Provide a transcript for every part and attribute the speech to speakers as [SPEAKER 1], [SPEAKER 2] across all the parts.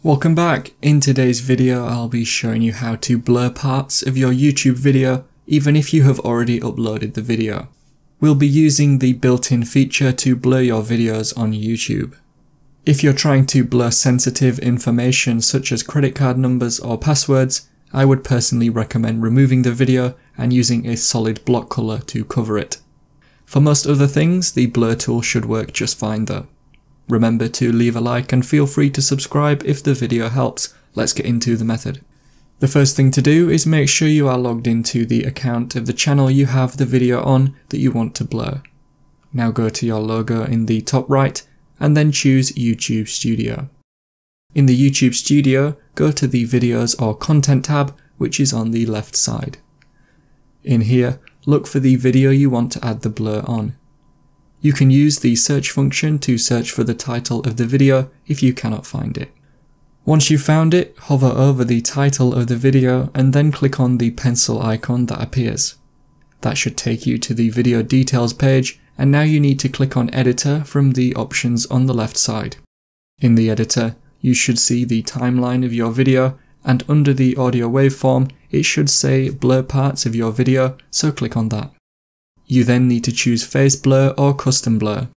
[SPEAKER 1] Welcome back. In today's video I'll be showing you how to blur parts of your YouTube video even if you have already uploaded the video. We'll be using the built-in feature to blur your videos on YouTube. If you're trying to blur sensitive information such as credit card numbers or passwords, I would personally recommend removing the video and using a solid block color to cover it. For most other things, the blur tool should work just fine though. Remember to leave a like and feel free to subscribe if the video helps. Let's get into the method. The first thing to do is make sure you are logged into the account of the channel you have the video on that you want to blur. Now go to your logo in the top right and then choose YouTube Studio. In the YouTube Studio, go to the Videos or Content tab, which is on the left side. In here, look for the video you want to add the blur on. You can use the search function to search for the title of the video if you cannot find it. Once you've found it, hover over the title of the video and then click on the pencil icon that appears. That should take you to the video details page, and now you need to click on Editor from the options on the left side. In the editor, you should see the timeline of your video, and under the audio waveform, it should say blur parts of your video, so click on that. You then need to choose Face Blur or Custom Blur.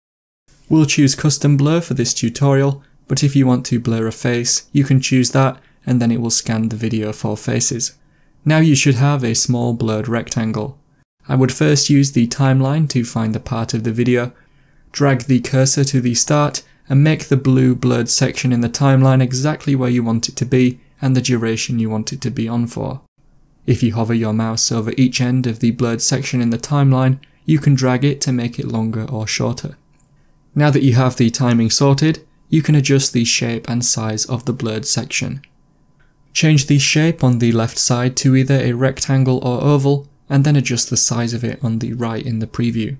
[SPEAKER 1] We'll choose Custom Blur for this tutorial, but if you want to blur a face, you can choose that and then it will scan the video for faces. Now you should have a small blurred rectangle. I would first use the timeline to find the part of the video, drag the cursor to the start and make the blue blurred section in the timeline exactly where you want it to be and the duration you want it to be on for. If you hover your mouse over each end of the blurred section in the timeline, you can drag it to make it longer or shorter. Now that you have the timing sorted, you can adjust the shape and size of the blurred section. Change the shape on the left side to either a rectangle or oval, and then adjust the size of it on the right in the preview.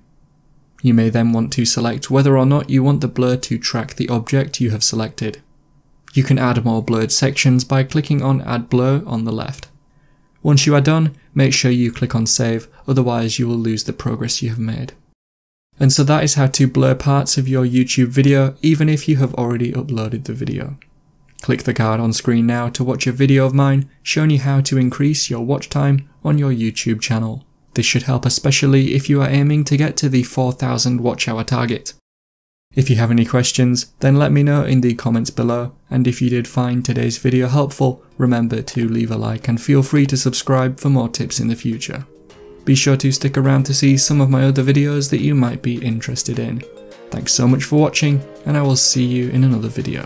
[SPEAKER 1] You may then want to select whether or not you want the blur to track the object you have selected. You can add more blurred sections by clicking on Add Blur on the left. Once you are done, make sure you click on Save, otherwise you will lose the progress you have made. And so that is how to blur parts of your YouTube video even if you have already uploaded the video. Click the card on screen now to watch a video of mine showing you how to increase your watch time on your YouTube channel. This should help especially if you are aiming to get to the 4,000 watch hour target. If you have any questions, then let me know in the comments below, and if you did find today's video helpful, remember to leave a like and feel free to subscribe for more tips in the future. Be sure to stick around to see some of my other videos that you might be interested in. Thanks so much for watching, and I will see you in another video.